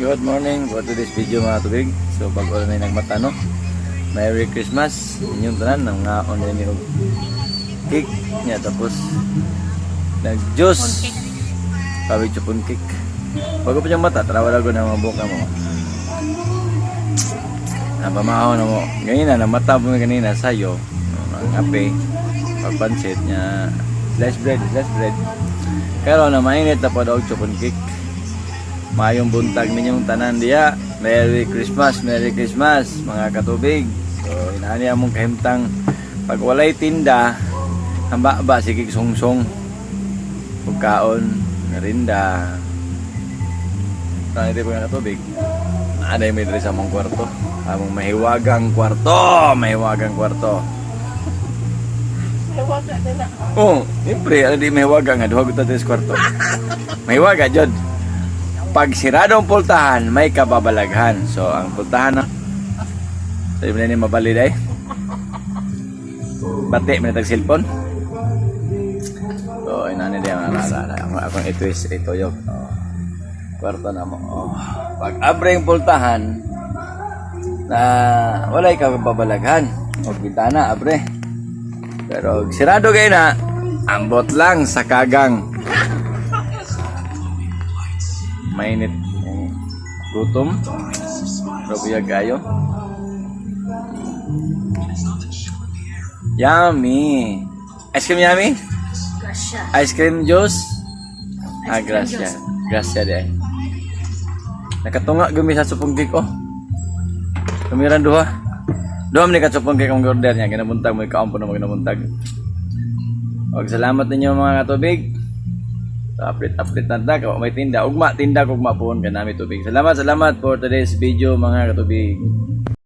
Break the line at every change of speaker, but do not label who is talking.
Good morning for today's video mga tubig. So pag wala na nagmata no, Merry Christmas inyong tanan ng nga online ni cake niya tapos nag-juice kawit chupon cake. Bago pa yung mata, tarawa ko na mga buka mo. Napamahaw na mo. Ganina na mata mo kanina sayo ang ape pagpansit niya slice bread. Pero na mainit na pa daw chupon cake. Mayong buntag ninyong tanan diya. Merry Christmas mga katubig. So inaani among kahimtang pag walay tinda hamba sige sungsong pagkaon merinda. Tani di mga katubig. Ada may diri sa among kwarto. Among mahiwagang kwarto.
Mahiwaga na.
Oh, siyempre, ada di mahiwaga nga duha gud sa kwarto. Mahiwaga jud. Pag siradong pultahan, may kababalaghan. So, ang pultahan na sabi mo na yung mabali dahi. Bati, may natag cellphone. So, inani din ang nalala. Akong itwist, ito yung kwarto na mo. Pag abreng pultahan, na walay kababalaghan. O bintana, abre. Pero, sirado kayo na, ambot lang sa kagang. Mainit gutom robiyag kayo yummy ice cream yummy
Gracia.
ice cream juice gracia de nakatunga gumi sa supong cake kumiran duha man ka supong cake ang order niya ginabuntag mo ikaon po na ginabuntag salamat ninyo mga katubig. Update na kung may tinda ugma po kanami tubig. Salamat for today's video mga katubig.